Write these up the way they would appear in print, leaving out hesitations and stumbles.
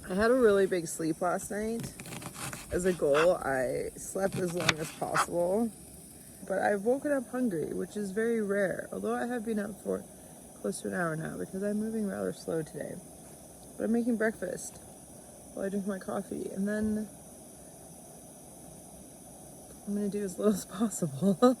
I had a really big sleep last night. As a goal, I slept as long as possible, but I've woken up hungry, which is very rare, although I have been up for close to an hour now because I'm moving rather slow today. But I'm making breakfast while I drink my coffee, and then I'm gonna do as little as possible.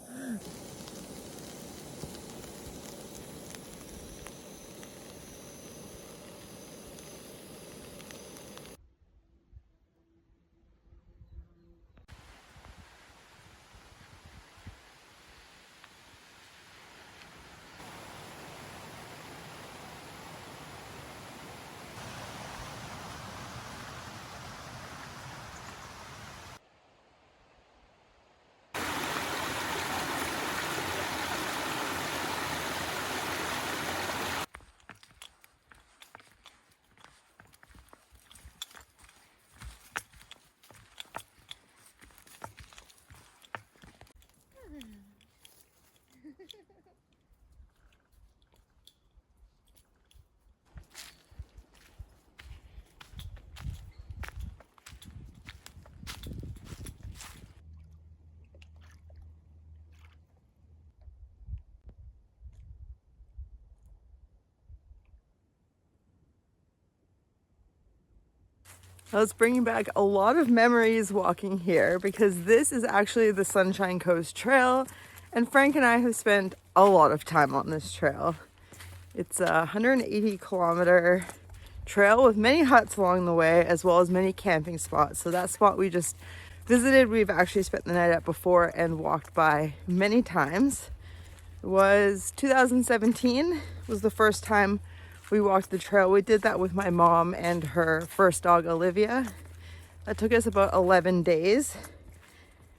Well, it's bringing back a lot of memories walking here because this is actually the Sunshine Coast Trail, and Frank and I have spent a lot of time on this trail. It's a 180-kilometer trail with many huts along the way, as well as many camping spots. So that spot we just visited, we've actually spent the night at before and walked by many times. It was 2017 was the first time we walked the trail. We did that with my mom and her first dog, Olivia. That took us about 11 days.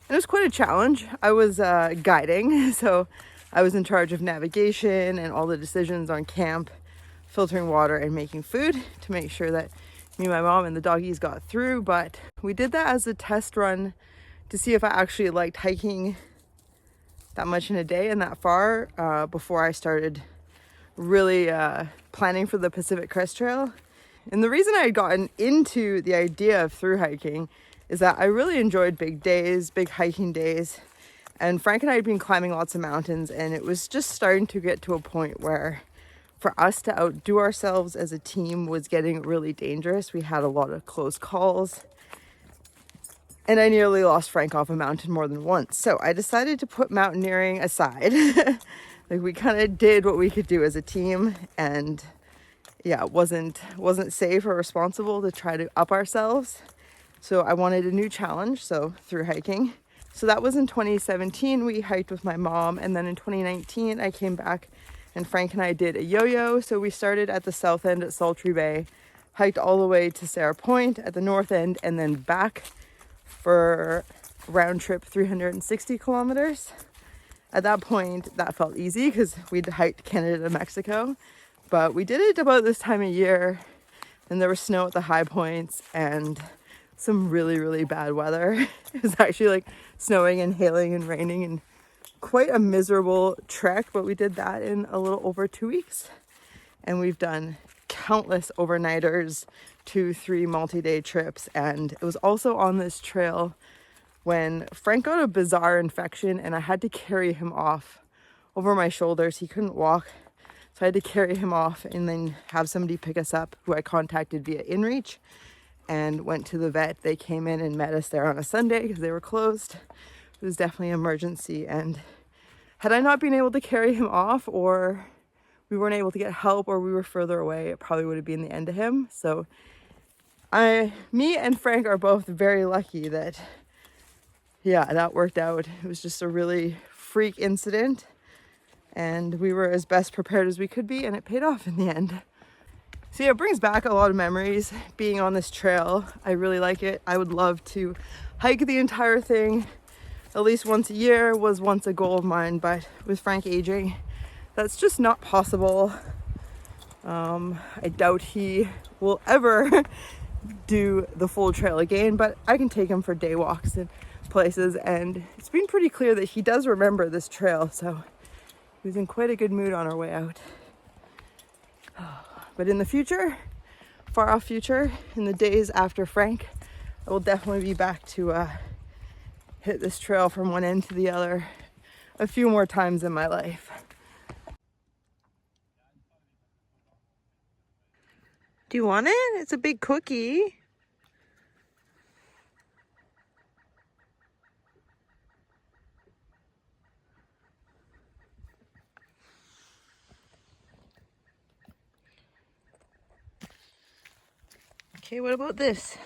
And it was quite a challenge. I was guiding, so I was in charge of navigation and all the decisions on camp, filtering water and making food to make sure that me, my mom, and the doggies got through. But we did that as a test run to see if I actually liked hiking that much in a day and that far before I started really planning for the Pacific Crest Trail. And the reason I had gotten into the idea of through hiking is that I really enjoyed big days, big hiking days. And Frank and I had been climbing lots of mountains, and it was just starting to get to a point where for us to outdo ourselves as a team was getting really dangerous. We had a lot of close calls, and I nearly lost Frank off a mountain more than once. So I decided to put mountaineering aside. Like, we kind of did what we could do as a team, and yeah, it wasn't safe or responsible to try to up ourselves. So I wanted a new challenge, so through hiking. So that was in 2017. We hiked with my mom, and then in 2019 I came back and Frank and I did a yo-yo. So we started at the south end at Sultry Bay, hiked all the way to Sarah Point at the north end, and then back for round trip 360 kilometers. At that point, that felt easy because we'd hiked Canada to Mexico, but we did it about this time of year, and there was snow at the high points and some really, really bad weather. It was actually like snowing and hailing and raining, and quite a miserable trek, but we did that in a little over 2 weeks. And we've done countless overnighters, 2-3 multi-day trips, and it was also on this trail when Frank got a bizarre infection and I had to carry him off over my shoulders. He couldn't walk, so I had to carry him off and then have somebody pick us up, who I contacted via InReach, and went to the vet. They came in and met us there on a Sunday because they were closed. It was definitely an emergency, and had I not been able to carry him off, or we weren't able to get help, or we were further away, it probably would have been the end of him. So me and Frank are both very lucky that that worked out. It was just a really freak incident, and we were as best prepared as we could be, and it paid off in the end. So yeah, it brings back a lot of memories being on this trail. I really like it. I would love to hike the entire thing at least once a year. Was once a goal of mine, but with Frank aging, that's just not possible. I doubt he will ever do the full trail again, but I can take him for day walks and places, and it's been pretty clear that he does remember this trail, so he was in quite a good mood on our way out. But in the future, far off future, in the days after Frank, I will definitely be back to hit this trail from one end to the other a few more times in my life. Do you want it? It's a big cookie. Okay, what about this?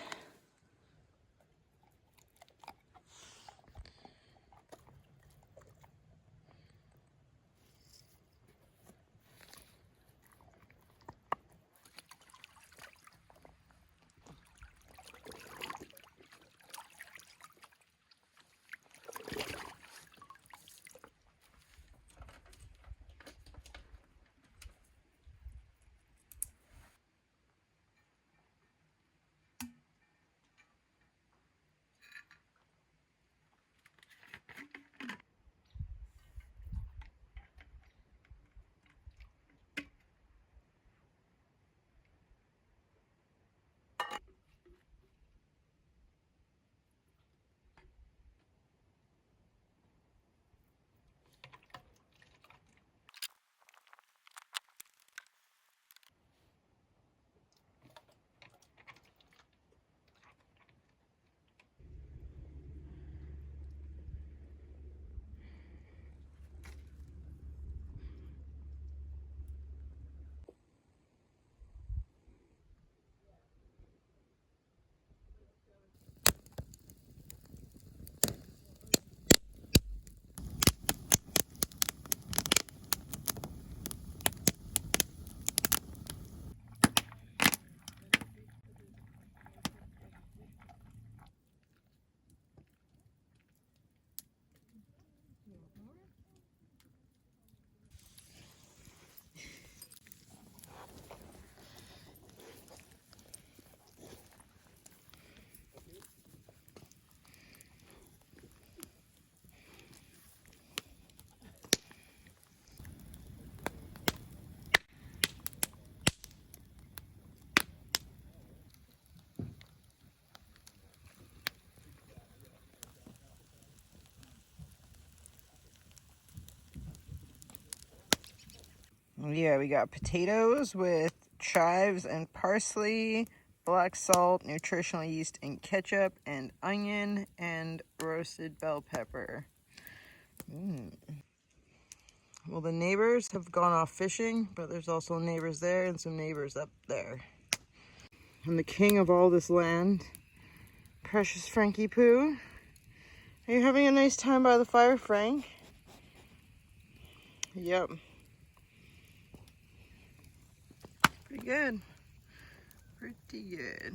Yeah, we got potatoes with chives and parsley, black salt, nutritional yeast and ketchup, and onion, and roasted bell pepper. Well, the neighbors have gone off fishing, but there's also neighbors there and some neighbors up there. I'm the king of all this land. Precious Frankie Poo. Are you having a nice time by the fire, Frank? Yep. Pretty good. Pretty good.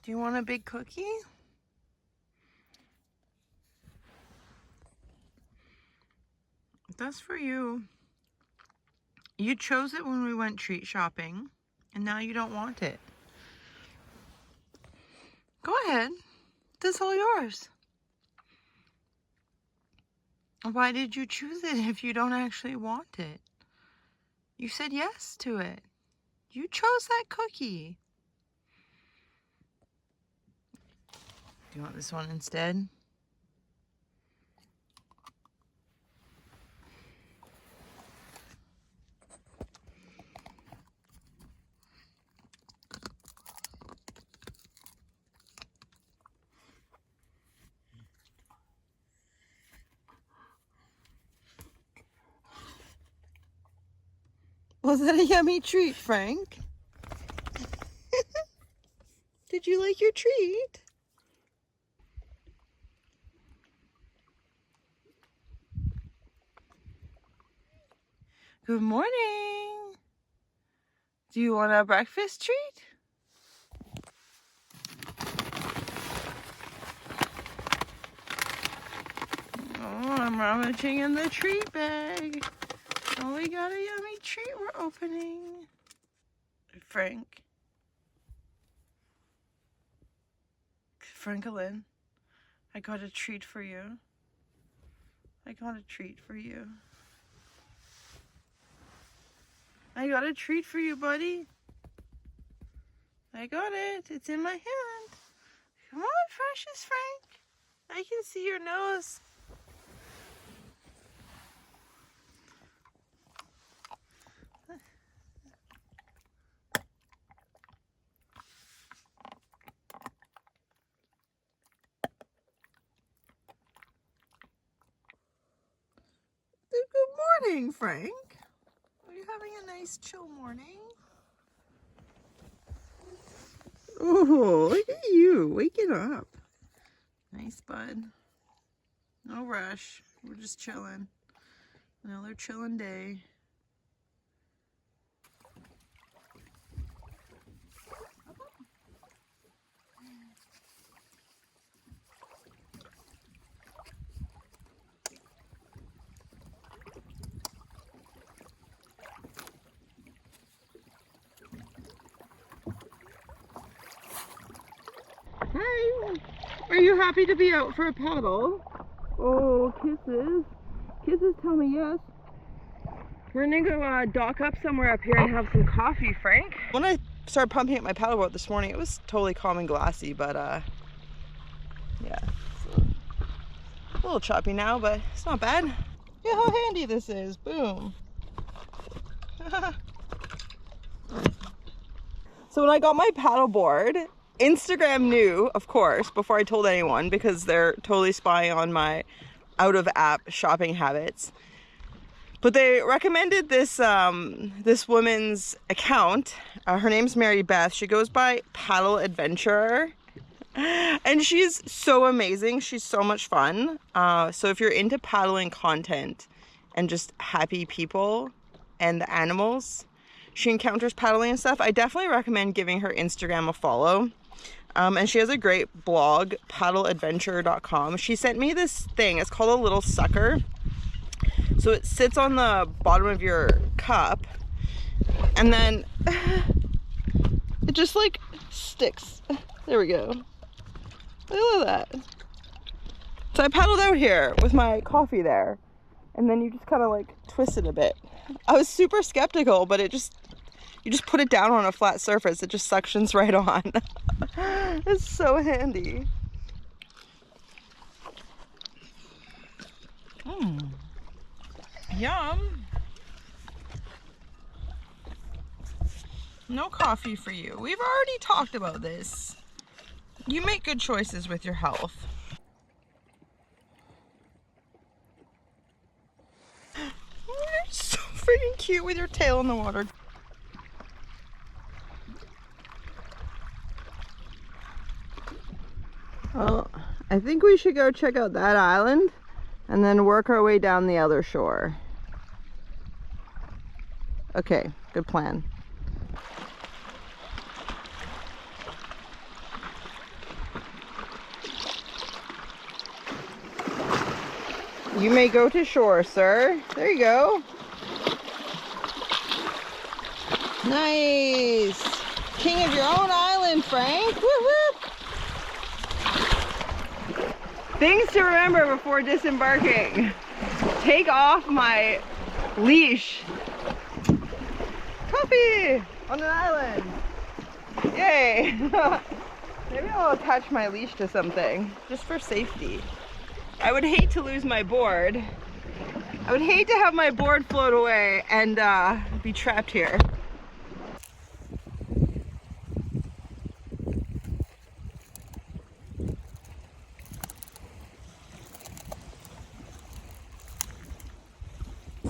Do you want a big cookie? That's for you. You chose it when we went treat shopping, and now you don't want it. Go ahead. This all yours. Why did you choose it if you don't actually want it? You said yes to it. You chose that cookie. Do you want this one instead? Was that a yummy treat, Frank? Did you like your treat? Good morning. Do you want a breakfast treat? Oh, I'm rummaging in the treat bag. Oh, we got a yummy treat we're opening. Franklin, I got a treat for you. I got a treat for you. I got a treat for you, buddy. I got it. It's in my hand. Come on, precious Frank. I can see your nose. Good morning, Frank. Are you having a nice chill morning? Oh, look at you, waking up. Nice, bud. No rush. We're just chilling. Another chilling day. Hi. Are you happy to be out for a paddle? Oh, kisses. Kisses tell me yes. We're gonna go dock up somewhere up here and have some coffee, Frank. When I started pumping at my paddleboat this morning, it was totally calm and glassy, but yeah. A little choppy now, but it's not bad. Yeah, how handy this is. Boom. So when I got my paddleboard, Instagram knew, of course, before I told anyone, because they're totally spying on my out-of-app shopping habits. But they recommended this this woman's account. Her name's Mary Beth. She goes by Paddle Adventurer. And she's so amazing. She's so much fun. So if you're into paddling content and just happy people and the animals she encounters paddling and stuff, I definitely recommend giving her Instagram a follow. And she has a great blog, paddleadventure.com. She sent me this thing. It's called a little sucker. So it sits on the bottom of your cup, and then it just like sticks. There we go. Look at that. So I paddled out here with my coffee there, and then you just kind of like twist it a bit. I was super skeptical, but you just put it down on a flat surface. It just suctions right on. It's so handy. Yum. No coffee for you. We've already talked about this. You make good choices with your health. You're so freaking cute with your tail in the water. Well, I think we should go check out that island and then work our way down the other shore. Okay, good plan. You may go to shore, sir. There you go. Nice. King of your own island, Frank. Woo-hoo. Things to remember before disembarking. Take off my leash. Coffee on an island. Yay. Maybe I'll attach my leash to something just for safety. I would hate to lose my board. I would hate to have my board float away and be trapped here.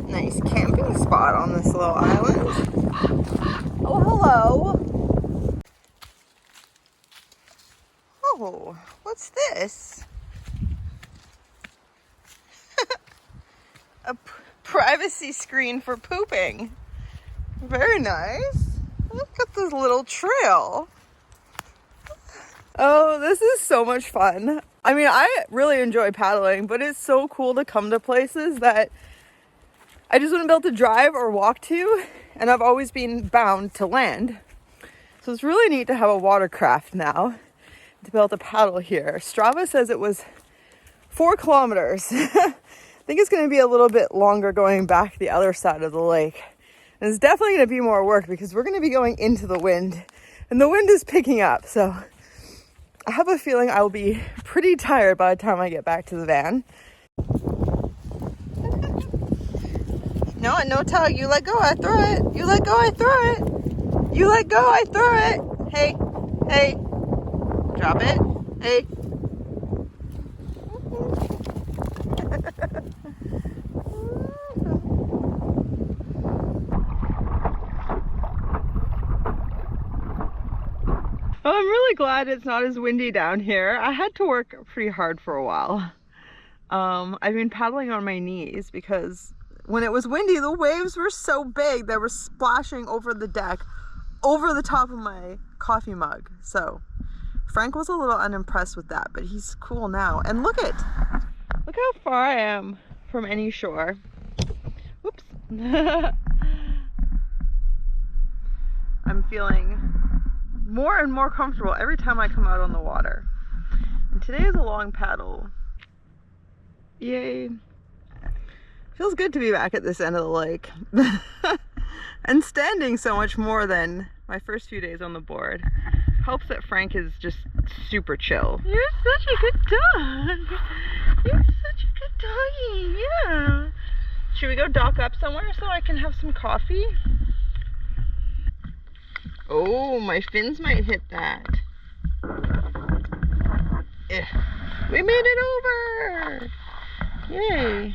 Nice camping spot on this little island. Oh, hello. Oh, what's this? A privacy screen for pooping. Very nice. Look at this little trail. Oh, this is so much fun. I mean, I really enjoy paddling, but it's so cool to come to places that I just wouldn't be able to drive or walk to, and I've always been bound to land. So it's really neat to have a watercraft now, to be able to paddle here. Strava says it was 4 kilometers. I think it's going to be a little bit longer going back the other side of the lake. And it's definitely going to be more work because we're going to be going into the wind, and the wind is picking up. So I have a feeling I will be pretty tired by the time I get back to the van. No tug. You let go, I throw it. You let go, I throw it. You let go, I throw it. Hey, hey. Drop it. Hey. Well, I'm really glad it's not as windy down here. I had to work pretty hard for a while. I've been paddling on my knees because when it was windy, the waves were so big they were splashing over the deck, over the top of my coffee mug. So Frank was a little unimpressed with that, but he's cool now. And look how far I am from any shore. Oops. I'm feeling more and more comfortable every time I come out on the water. And today is a long paddle. Yay. Feels good to be back at this end of the lake. And standing so much more than my first few days on the board. Helps that Frank is just super chill. You're such a good dog. You're such a good doggy, yeah. Should we go dock up somewhere so I can have some coffee? Oh, my fins might hit that. We made it over! Yay!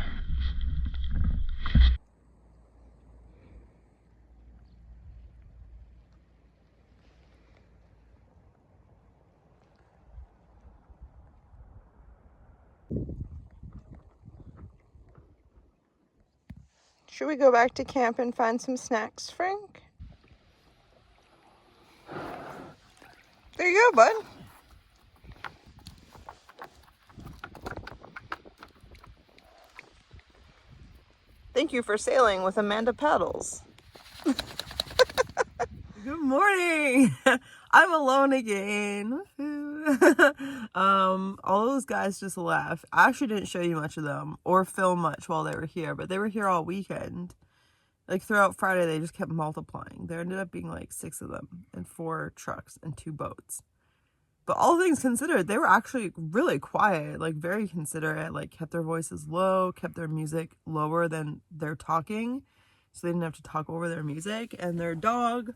Should we go back to camp and find some snacks, Frank? There you go, bud. Thank you for sailing with Amanda Paddles. Good morning. I'm alone again. All those guys just left. I actually didn't show you much of them or film much while they were here, but they were here all weekend. Like throughout Friday, they just kept multiplying. There ended up being like 6 of them and 4 trucks and 2 boats. But all things considered, they were actually really quiet, like very considerate, like kept their voices low, kept their music lower than they're talking, so they didn't have to talk over their music. And their dog,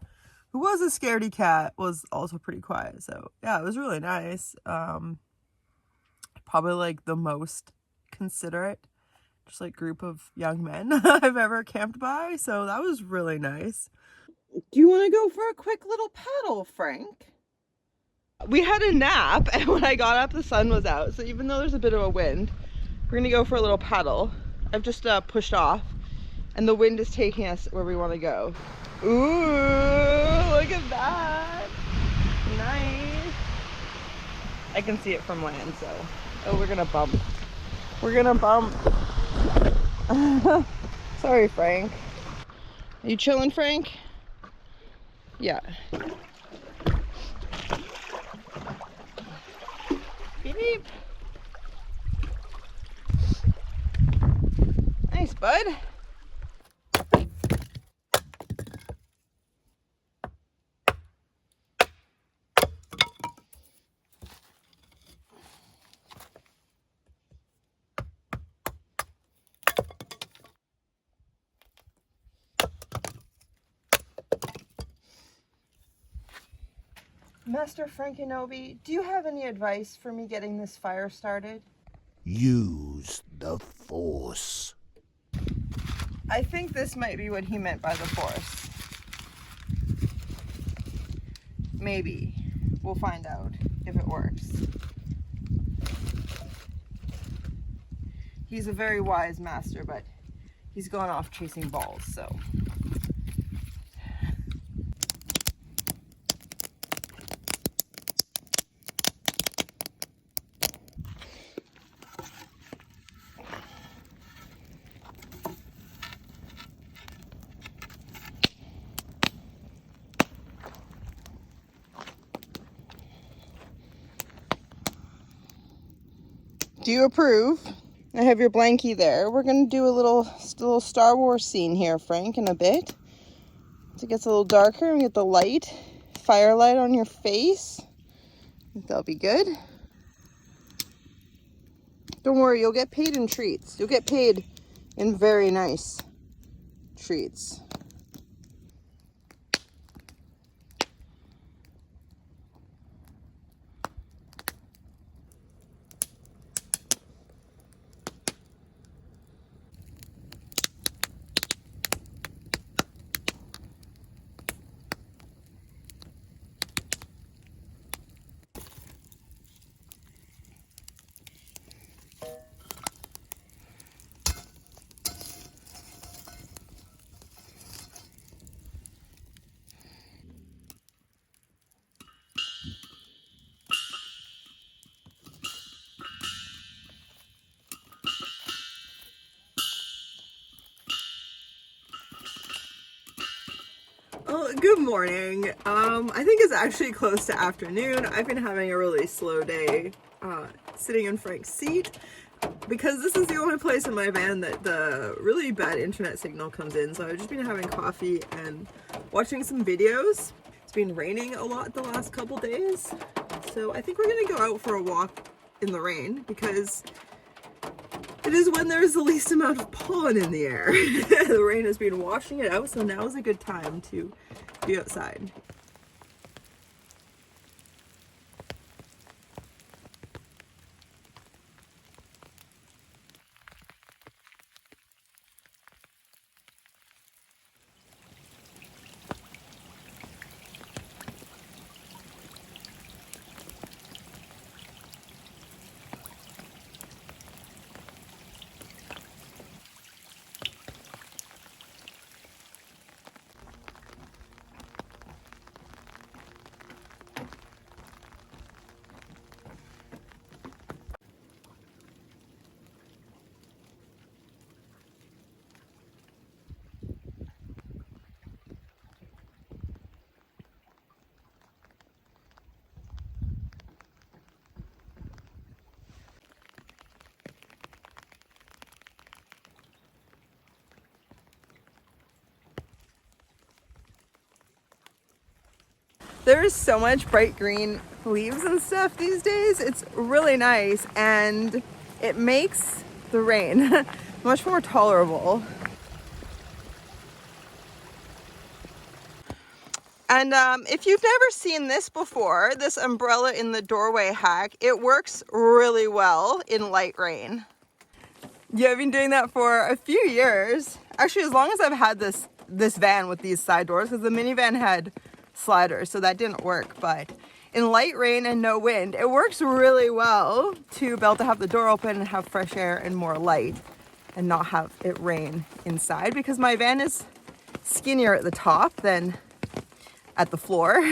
who was a scaredy cat, was also pretty quiet. So yeah, it was really nice. Probably like the most considerate, just like group of young men I've ever camped by. So that was really nice. Do you want to go for a quick little paddle, Frank? We had a nap, and when I got up, the sun was out. So even though there's a bit of a wind, we're gonna go for a little paddle. I've just pushed off, and the wind is taking us where we want to go. Ooh, look at that. Nice. I can see it from land, so. Oh, we're gonna bump. We're gonna bump. Sorry, Frank. Are you chilling, Frank? Yeah. Beep, beep. Nice, bud. Master Frankenobi, do you have any advice for me getting this fire started? Use the Force. I think this might be what he meant by the Force. Maybe. We'll find out if it works. He's a very wise master, but he's gone off chasing balls, so. Do you approve? I have your blankie there. We're gonna do a little Star Wars scene here, Frank, in a bit. As it gets a little darker and get the light, firelight on your face. I think that'll be good. Don't worry, you'll get paid in treats. You'll get paid in very nice treats. Well, good morning. I think it's actually close to afternoon. I've been having a really slow day sitting in Frank's seat because this is the only place in my van that the really bad internet signal comes in. So I've just been having coffee and watching some videos. It's been raining a lot the last couple days. So I think we're gonna go out for a walk in the rain because it is when there's the least amount of pollen in the air. The rain has been washing it out, so now is a good time to be outside. There is so much bright green leaves and stuff these days. It's really nice and it makes the rain much more tolerable. And if you've never seen this before, this umbrella in the doorway hack, it works really well in light rain. Yeah, I've been doing that for a few years. Actually, as long as I've had this van with these side doors, because the minivan had sliders, so that didn't work. But in light rain and no wind, it works really well to be able to have the door open and have fresh air and more light and not have it rain inside, because my van is skinnier at the top than at the floor.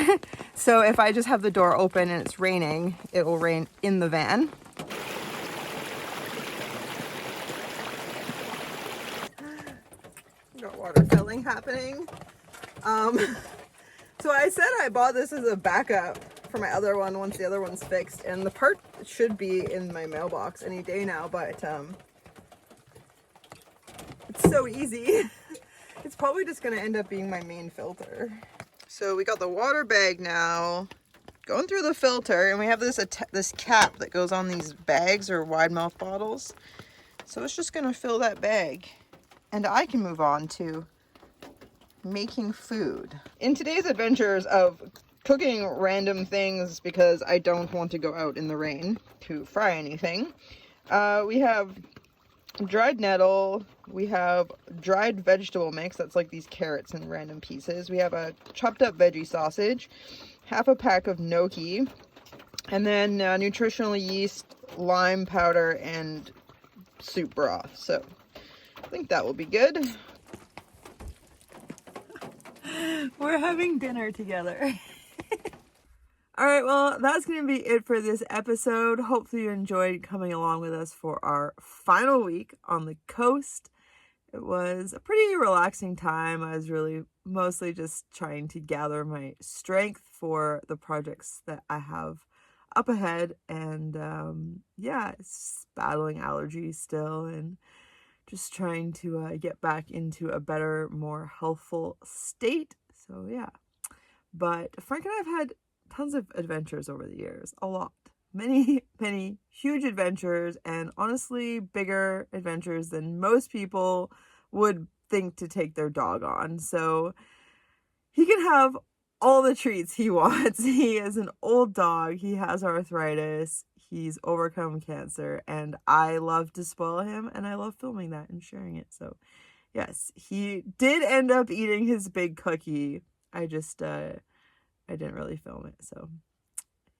So if I just have the door open and it's raining, it will rain in the van. Got water filling happening. So I said I bought this as a backup for my other one once the other one's fixed, and the part should be in my mailbox any day now, but it's so easy. It's probably just gonna end up being my main filter. So we got the water bag now going through the filter, and we have this cap that goes on these bags or wide mouth bottles. So it's just gonna fill that bag, and I can move on to making food. In today's adventures of cooking random things because I don't want to go out in the rain to fry anything, we have dried nettle, we have dried vegetable mix, that's like these carrots in random pieces, we have a chopped up veggie sausage, half a pack of gnocchi, and then nutritional yeast, lime powder, and soup broth. So I think that will be good. We're having dinner together. All right, well, that's going to be it for this episode. Hopefully you enjoyed coming along with us for our final week on the coast. It was a pretty relaxing time. I was really mostly just trying to gather my strength for the projects that I have up ahead. And yeah, it's battling allergies still and just trying to get back into a better, more healthful state. So yeah, but Frank and I have had tons of adventures over the years, a lot. Many, many huge adventures, and honestly, bigger adventures than most people would think to take their dog on. So he can have all the treats he wants. He is an old dog. He has arthritis. He's overcome cancer, and I love to spoil him, and I love filming that and sharing it. So yes, he did end up eating his big cookie. I just I didn't really film it, so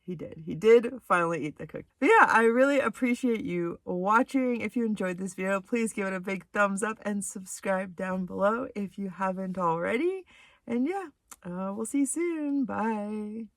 he did. He did finally eat the cookie. But yeah, I really appreciate you watching. If you enjoyed this video, please give it a big thumbs up and subscribe down below if you haven't already. And yeah, we'll see you soon. Bye.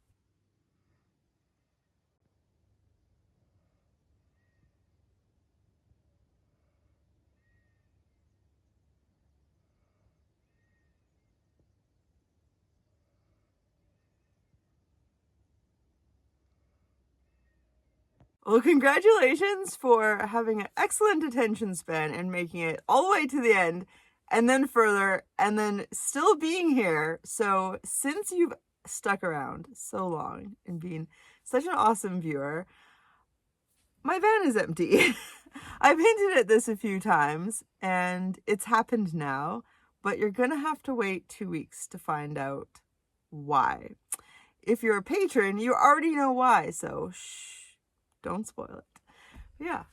Well, congratulations for having an excellent attention span and making it all the way to the end and then further and then still being here. So since you've stuck around so long and been such an awesome viewer, my van is empty. I've hinted at this a few times and it's happened now, but you're gonna have to wait 2 weeks to find out why. If you're a patron, you already know why, so shh. Don't spoil it. Yeah,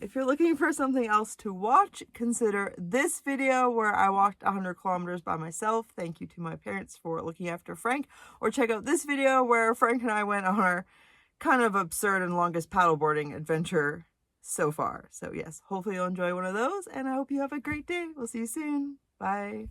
if you're looking for something else to watch, consider this video where I walked 100 kilometers by myself. Thank you to my parents for looking after Frank. Or check out this video where Frank and I went on our kind of absurd and longest paddleboarding adventure so far. So yes, hopefully you'll enjoy one of those, and I hope you have a great day. We'll see you soon. Bye.